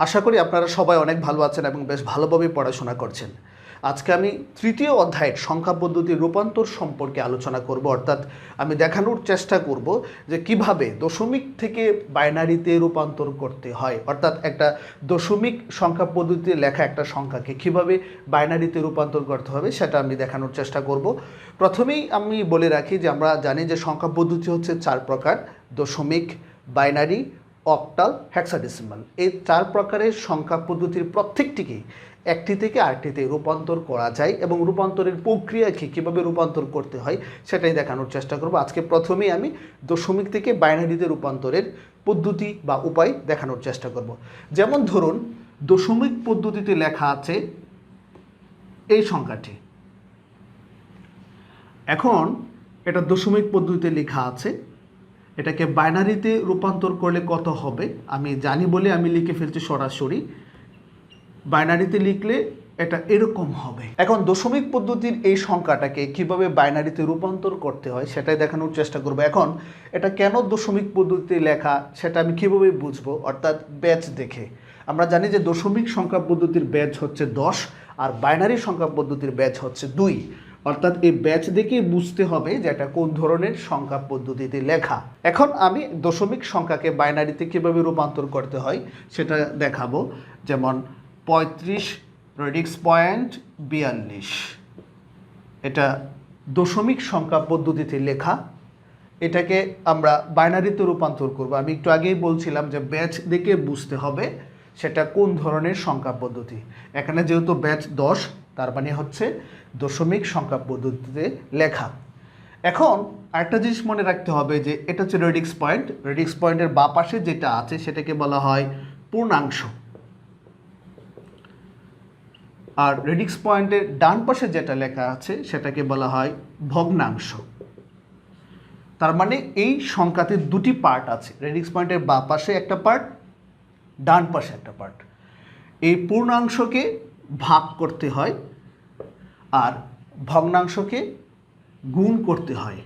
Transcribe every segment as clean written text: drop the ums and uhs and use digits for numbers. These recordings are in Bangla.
আশা করি আপনারা সবাই অনেক ভালো আছেন এবং বেশ ভালোভাবে পড়াশোনা করছেন। আজকে আমি তৃতীয় অধ্যায়ের সংখ্যা পদ্ধতির রূপান্তর সম্পর্কে আলোচনা করব, অর্থাৎ আমি দেখানোর চেষ্টা করব যে কিভাবে দশমিক থেকে বাইনারিতে রূপান্তর করতে হয়, অর্থাৎ একটা দশমিক সংখ্যা পদ্ধতিতে লেখা একটা সংখ্যাকে কিভাবে বাইনারিতে রূপান্তর করতে হবে সেটা আমি দেখানোর চেষ্টা করব। প্রথমেই আমি বলে রাখি যে আমরা জানি যে সংখ্যা পদ্ধতি হচ্ছে 4 প্রকার: দশমিক, বাইনারি, অক্টাল, হেক্সাডেসিমাল। এই 4 প্রকারের সংখ্যা পদ্ধতির প্রত্যেকটিকেই একটি থেকে আরেকটিতে রূপান্তর করা যায় এবং রূপান্তরের প্রক্রিয়াকে কীভাবে রূপান্তর করতে হয় সেটাই দেখানোর চেষ্টা করব। আজকে প্রথমেই আমি দশমিক থেকে বাইনারিতে রূপান্তরের পদ্ধতি বা উপায় দেখানোর চেষ্টা করব। যেমন ধরুন, দশমিক পদ্ধতিতে লেখা আছে এই সংখ্যাটি। এখন এটা দশমিক পদ্ধতিতে লেখা আছে, এটাকে বাইনারিতে রূপান্তর করলে কত হবে আমি জানি বলে আমি লিখে ফেলছি সরাসরি। বাইনারিতে লিখলে এটা এরকম হবে। এখন দশমিক পদ্ধতির এই সংখ্যাটাকে কিভাবে বাইনারিতে রূপান্তর করতে হয় সেটাই দেখানোর চেষ্টা করব। এখন এটা কেন দশমিক পদ্ধতিতে লেখা সেটা আমি কীভাবে বুঝবো, অর্থাৎ ব্যাচ দেখে। আমরা জানি যে দশমিক সংখ্যা পদ্ধতির ব্যাচ হচ্ছে 10 আর বাইনারি সংখ্যা পদ্ধতির ব্যাচ হচ্ছে 2, অর্থাৎ এই ব্যাচ দেখেই বুঝতে হবে যে এটা কোন ধরনের সংখ্যা পদ্ধতিতে লেখা। এখন আমি দশমিক সংখ্যাকে বাইনারিতে কীভাবে রূপান্তর করতে হয় সেটা দেখাবো। যেমন 35 রেডিক্স পয়েন্ট 42, এটা দশমিক সংখ্যা পদ্ধতিতে লেখা। এটাকে আমরা বাইনারিতে রূপান্তর করব। আমি একটু আগেই বলছিলাম যে ব্যাচ দেখে বুঝতে হবে সেটা কোন ধরনের সংখ্যা পদ্ধতি। এখানে যেহেতু ব্যাচ 10, তার মানে হচ্ছে দশমিক সংখ্যা পদ্ধতিতে লেখা। এখন আরেকটা জিনিস মনে রাখতে হবে যে এটা হচ্ছে রেডিক্স পয়েন্ট। রেডিক্স পয়েন্টের বাঁ পাশে যেটা আছে সেটাকে বলা হয় পূর্ণাংশ, আর রেডিক্স পয়েন্টের ডান পাশে যেটা লেখা আছে সেটাকে বলা হয় ভগ্নাংশ। তার মানে এই সংখ্যাতে দুটি পার্ট আছে, রেডিক্স পয়েন্টের বাঁ পাশে একটা পার্ট, ডান পাশে একটা পার্ট। এই পূর্ণাংশকে ভাগ করতে হয় আর ভগ্নাংশকে গুণ করতে হয়।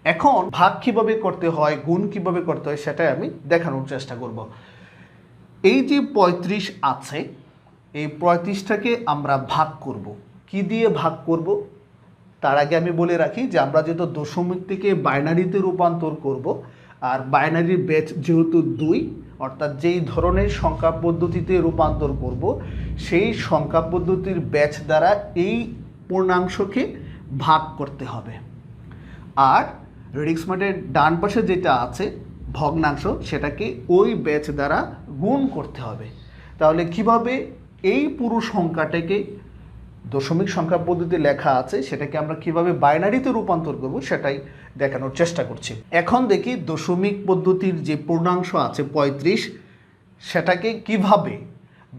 এখন ভাগ কিভাবে করতে হয়, গুণ কিভাবে করতে হয় সেটাই আমি দেখানোর চেষ্টা করব। এই যে 35 আছে, এই 35টাকে আমরা ভাগ করব। কি দিয়ে ভাগ করব তার আগে আমি বলে রাখি যে আমরা যেহেতু দশমিক থেকে বাইনারিতে রূপান্তর করব, আর বাইনারির ব্যাচ যেহেতু 2, অর্থাৎ যেই ধরনের সংখ্যা পদ্ধতিতে রূপান্তর করব সেই সংখ্যা পদ্ধতির ব্যাচ দ্বারা এই পূর্ণাংশকে ভাগ করতে হবে। আর রেডিক্স পয়েন্টের ডান পাশে যেটা আছে ভগ্নাংশ, সেটাকে ওই ব্যাচ দ্বারা গুণ করতে হবে। তাহলে কিভাবে এই পুরো সংখ্যাটাকে দশমিক সংখ্যা পদ্ধতিতে লেখা আছে সেটাকে আমরা কিভাবে বাইনারিতে রূপান্তর করব সেটাই দেখানোর চেষ্টা করছি। এখন দেখি দশমিক পদ্ধতির যে পূর্ণাংশ আছে 35, সেটাকে কিভাবে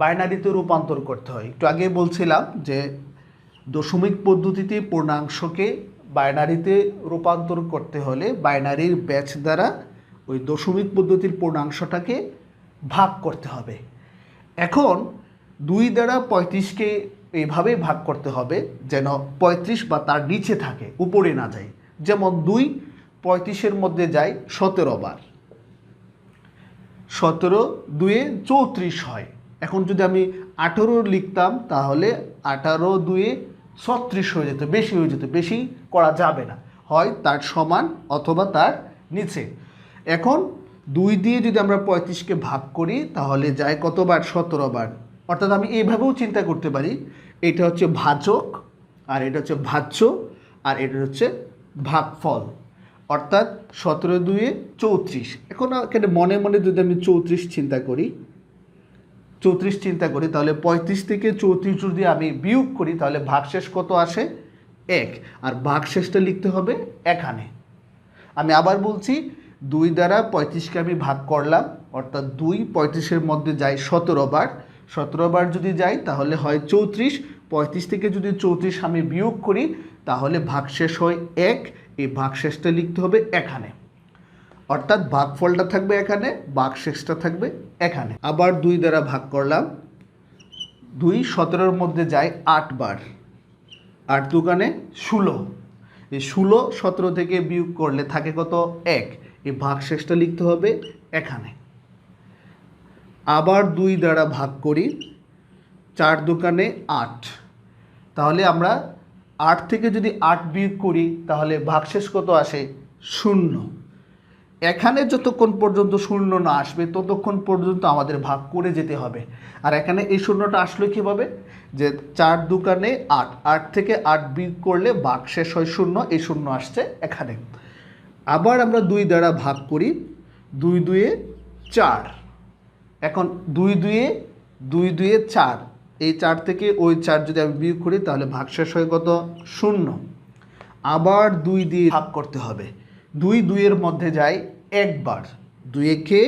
বাইনারিতে রূপান্তর করতে হয়। একটু আগে বলছিলাম যে দশমিক পদ্ধতিতে পূর্ণাংশকে বাইনারিতে রূপান্তর করতে হলে বাইনারির ব্যাচ দ্বারা ওই দশমিক পদ্ধতির পূর্ণাংশটাকে ভাগ করতে হবে। এখন 2 দ্বারা 35কে এইভাবে ভাগ করতে হবে যেন 35 বা তার নিচে থাকে, উপরে না যায়। যেমন 2 35-এর মধ্যে যায় 17 বার, 17 2-এ 34 হয়। এখন যদি আমি 18 লিখতাম তাহলে 18 2-এ 36 হয়ে যেত, বেশি হয়ে যেত, বেশি করা যাবে না, হয় তার সমান অথবা তার নিচে। এখন 2 দিয়ে যদি আমরা 35কে ভাগ করি তাহলে যায় কতবার? 17 বার। অর্থাৎ আমি এইভাবেও চিন্তা করতে পারি, এটা হচ্ছে ভাজক আর এটা হচ্ছে ভাজ্য আর এটা হচ্ছে ভাগফল, অর্থাৎ 17 2-এ 34। এখন এখানে মনে মনে যদি আমি 34 চিন্তা করি তাহলে 35 থেকে 34 যদি আমি বিয়োগ করি তাহলে ভাগশেষ কত আসে? 1। আর ভাগশেষটা লিখতে হবে এখানে। আমি আবার বলছি, 2 দ্বারা 35কে আমি ভাগ করলাম, অর্থাৎ 2 35-এর মধ্যে যায় 17 বার। 17 বার যদি যায় তাহলে হয় 34। 35 থেকে যদি 34 আমি বিয়োগ করি তাহলে ভাগশেষ হয় 1। এই ভাগশেষটা লিখতে হবে এখানে, অর্থাৎ ভাগফলটা থাকবে এখানে, ভাগশেষটা থাকবে এখানে। আবার 2 দ্বারা ভাগ করলাম, 2 17-এর মধ্যে যায় 8 বার, 8 দুগুণে 16। এই 16 17 থেকে বিয়োগ করলে থাকে কত? 1। এই ভাগশেষটা লিখতে হবে এখানে। আবার 2 দ্বারা ভাগ করি, 4 দোকানে 8, তাহলে আমরা 8 থেকে যদি 8 বিয়োগ করি তাহলে ভাগশেষ কত আসে? 0। এখানে যতক্ষণ পর্যন্ত 0 না আসবে ততক্ষণ পর্যন্ত আমাদের ভাগ করে যেতে হবে। আর এখানে এই শূন্যটা আসলো কীভাবে? যে 4 দোকানে 8, 8 থেকে 8 বিয়োগ করলে ভাগশেষ হয় 0, এই 0 আসছে এখানে। আবার আমরা 2 দ্বারা ভাগ করি, 2 2 4। এখন 2 2 4, এই 4 থেকে ওই 4 যদি আমি বিয়োগ করি তাহলে ভাগশেষ হয় কত? 0। আবার 2 দিয়ে ভাগ করতে হবে, 2 2 এর মধ্যে যায় একবার, 2 একে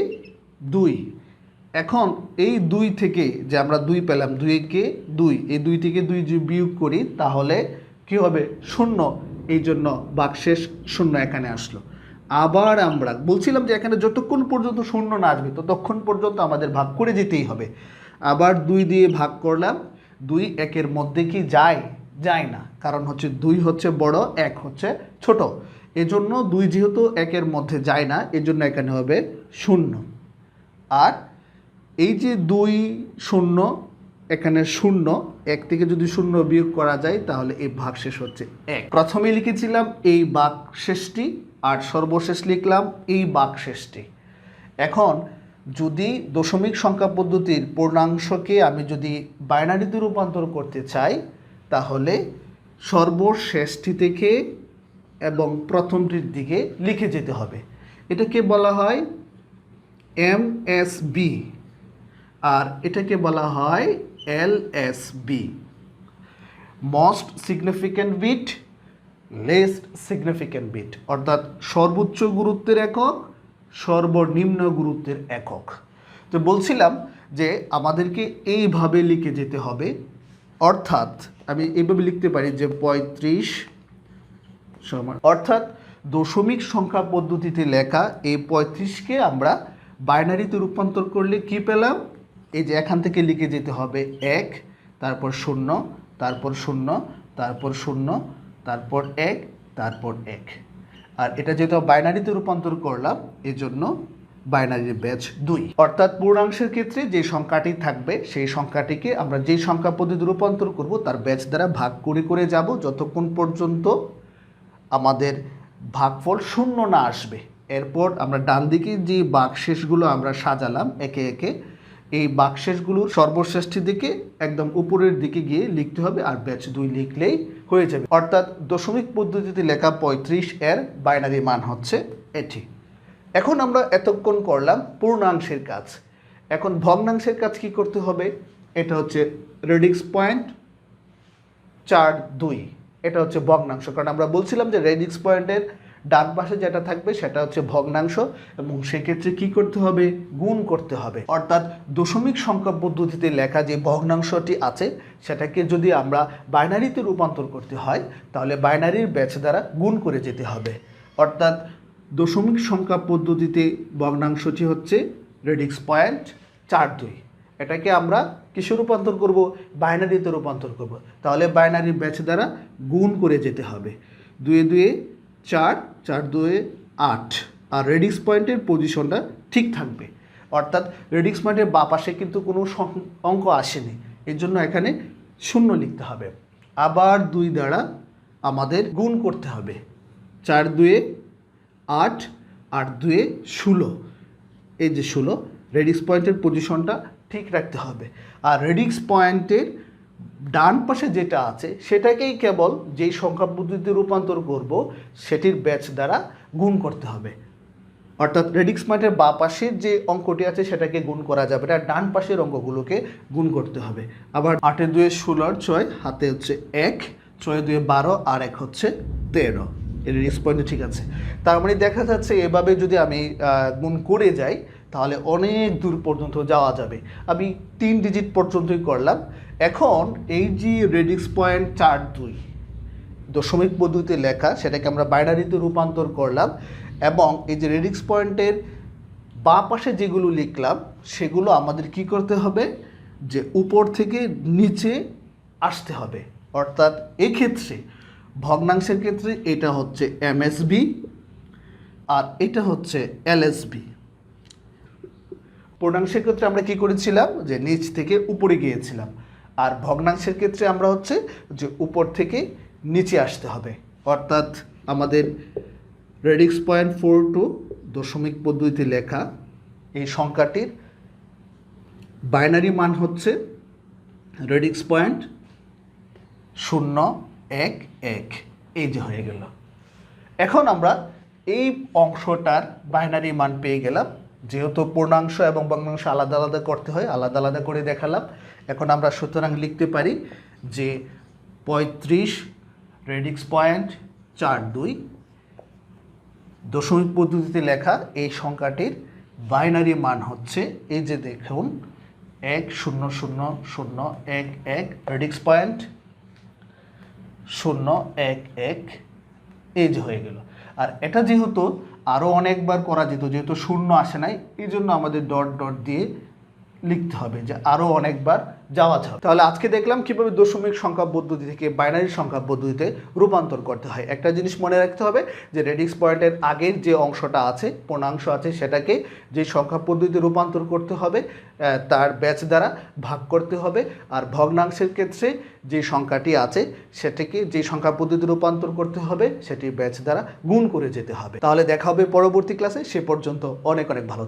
2। এখন এই 2 থেকে যে আমরা 2 পেলাম, 2 একে 2, এই 2 থেকে 2 যদি বিয়োগ করি তাহলে কি হবে? 0, এই জন্য ভাগশেষ 0 এখানে আসলো। আবার আমরা বলছিলাম যে এখানে যতক্ষণ পর্যন্ত 0 না আসবে ততক্ষণ পর্যন্ত আমাদের ভাগ করে যেতেই হবে। আবার 2 দিয়ে ভাগ করলাম, 2 1 মধ্যে কি যায়? যায় না, কারণ হচ্ছে 2 হচ্ছে বড়, 1 হচ্ছে ছোট, এজন্য 2 যেহেতু 1 মধ্যে যায় না এজন্য এখানে হবে 0। আর এই যে 2 0, এখানে 0, 1 থেকে যদি 0 বিয়োগ করা যায় তাহলে এই ভাগশেষ হচ্ছে 1। প্রথমে লিখেছিলাম এই ভাগশেষটি আর সর্বশেষ লিখলাম এই ভাগশেষটি। এখন যদি দশমিক সংখ্যা পদ্ধতির পূর্ণাংশকে আমি যদি বাইনারিতে রূপান্তর করতে চাই তাহলে সর্বশেষটি থেকে এবং প্রথমটির দিকে লিখে যেতে হবে। এটাকে বলা হয় MSB আর এটাকে বলা হয় LSB, most significant bit, least significant bit, অর্থাৎ সর্বোচ্চ গুরুত্বের একক, সর্বনিম্ন গুরুত্বের একক। তো বলছিলাম যে আমাদেরকে এইভাবে লিখে যেতে হবে, অর্থাৎ আমি এইভাবে লিখতে পারি যে 35 সমান, অর্থাৎ দশমিক সংখ্যা পদ্ধতিতে লেখা এই 35কে আমরা বাইনারিতে রূপান্তর করলে কি পেলাম? এই যে এখান থেকে লিখে যেতে হবে 1, তারপর 0, তারপর 0, তারপর 0, তারপর 1, তারপর 1। আর এটা যেহেতু বাইনারিতে রূপান্তর করলাম এজন্য বাইনারির ব্যাচ 2। অর্থাৎ পূর্ণাংশের ক্ষেত্রে যে সংখ্যাটি থাকবে সেই সংখ্যাটিকে আমরা যেই সংখ্যা পদ্ধতি রূপান্তর করব তার ব্যাচ দ্বারা ভাগ করে করে যাব যতক্ষণ পর্যন্ত আমাদের ভাগফল 0 না আসবে। এরপর আমরা ডান দিকে যে ভাগশেষগুলো আমরা সাজালাম একে একে, এই ভাগশেষগুলোর সর্বশেষটির দিকে একদম উপরের দিকে গিয়ে লিখতে হবে, আর ব্যাচ 2 লিখলেই হয়ে যাবে। অর্থাৎ দশমিক পদ্ধতিতে লেখা 35 এর বাইনারি মান হচ্ছে এটি। এখন আমরা এতক্ষণ করলাম পূর্ণাংশের কাজ, এখন ভগ্নাংশের কাজ কি করতে হবে? এটা হচ্ছে রেডিক্স পয়েন্ট 4 2, এটা হচ্ছে ভগ্নাংশ, কারণ আমরা বলছিলাম যে রেডিক্স পয়েন্টের ডান পাশে যেটা থাকবে সেটা হচ্ছে ভগ্নাংশ, এবং সেক্ষেত্রে কি করতে হবে? গুণ করতে হবে। অর্থাৎ দশমিক সংখ্যা পদ্ধতিতে লেখা যে ভগ্নাংশটি আছে সেটাকে যদি আমরা বাইনারিতে রূপান্তর করতে হয় তাহলে বাইনারির ব্যাচ দ্বারা গুণ করে যেতে হবে। অর্থাৎ দশমিক সংখ্যা পদ্ধতিতে ভগ্নাংশটি হচ্ছে রেডিক্স পয়েন্ট 4 2, এটাকে আমরা কিসে রূপান্তর করব? বাইনারিতে রূপান্তর করব। তাহলে বাইনারি ব্যাচ দ্বারা গুণ করে যেতে হবে। 2 2 4, 4 2 8, আর রেডিক্স পয়েন্টের পজিশনটা ঠিক থাকবে, অর্থাৎ রেডিক্স পয়েন্টের বাঁ পাশে কিন্তু কোনো অঙ্ক আসেনি, এর জন্য এখানে 0 লিখতে হবে। আবার 2 দ্বারা আমাদের গুণ করতে হবে, 4 2 8, 8 2 16, এই যে 16, রেডিক্স পয়েন্টের পজিশনটা ঠিক রাখতে হবে। আর রেডিক্স পয়েন্টের ডান পাশে যেটা আছে সেটাকেই কেবল যেই সংখ্যা পদ্ধতিতে রূপান্তর করব সেটির ব্যাচ দ্বারা গুণ করতে হবে। অর্থাৎ রেডিক্স পয়েন্টের বাঁ পাশের যে অঙ্কটি আছে সেটাকে গুণ করা যাবে না, ডান পাশের অঙ্কগুলোকে গুণ করতে হবে। আবার 8 2 16 6, হাতে হচ্ছে 1, 6 2 12, আর 1 হচ্ছে 13, এর রেডিক্স পয়েন্টে ঠিক আছে। তার মানে দেখা যাচ্ছে এভাবে যদি আমি গুণ করে যাই তাহলে অনেক দূর পর্যন্ত যাওয়া যাবে। আমি 3 ডিজিট পর্যন্তই করলাম। এখন এই যে রেডিক্স পয়েন্ট 4 2 দশমিক পদ্ধতিতে লেখা সেটাকে আমরা বাইনারিতে রূপান্তর করলাম, এবং এই যে রেডিক্স পয়েন্টের বাঁ পাশে যেগুলো লিখলাম সেগুলো আমাদের কি করতে হবে? যে উপর থেকে নিচে আসতে হবে। অর্থাৎ এক্ষেত্রে ভগ্নাংশের ক্ষেত্রে এটা হচ্ছে MSB আর এটা হচ্ছে LSB। পূর্ণাংশের ক্ষেত্রে আমরা কি করেছিলাম যে নিচ থেকে উপরে গিয়েছিলাম, আর ভগ্নাংশের ক্ষেত্রে আমরা হচ্ছে যে উপর থেকে নিচে আসতে হবে। অর্থাৎ আমাদের রেডিক্স পয়েন্ট 42 দশমিক পদ্ধতিতে লেখা এই সংখ্যাটির বাইনারি মান হচ্ছে রেডিক্স পয়েন্ট 011, এই যে হয়ে গেল। এখন আমরা এই অংশটার বাইনারি মান পেয়ে গেলাম। যেহেতু পূর্ণাংশ এবং ভগ্নাংশ আলাদা আলাদা করতে হয়, আলাদা আলাদা করে দেখালাম। এখন আমরা সুতরাং লিখতে পারি যে 35 রেডিক্স পয়েন্ট 42 দশমিক পদ্ধতিতে লেখা এই সংখ্যাটির বাইনারি মান হচ্ছে, এই যে দেখুন 1000011, রেডিক্স পয়েন্ট 011, এই যে হয়ে গেল। আর এটা যেহেতু আরও অনেকবার করা যেত, যেহেতু শূন্য আসে নাই, এই জন্য আমাদের ডট ডট দিয়ে লিখতে হবে যে আরও অনেকবার যাওয়া যাবে। তাহলে আজকে দেখলাম কিভাবে দশমিক সংখ্যা পদ্ধতি থেকে বাইনারি সংখ্যা পদ্ধতিতে রূপান্তর করতে হয়। একটা জিনিস মনে রাখতে হবে যে রেডিক্স পয়েন্টের আগের যে অংশটা আছে, পূর্ণাংশ আছে, সেটাকে যে সংখ্যা পদ্ধতিতে রূপান্তর করতে হবে তার ব্যাচ দ্বারা ভাগ করতে হবে। আর ভগ্নাংশের ক্ষেত্রে যে সংখ্যাটি আছে সেটাকে যে সংখ্যা পদ্ধতিতে রূপান্তর করতে হবে সেটি ব্যাচ দ্বারা গুণ করে যেতে হবে। তাহলে দেখা হবে পরবর্তী ক্লাসে। সে পর্যন্ত অনেক অনেক ভালো।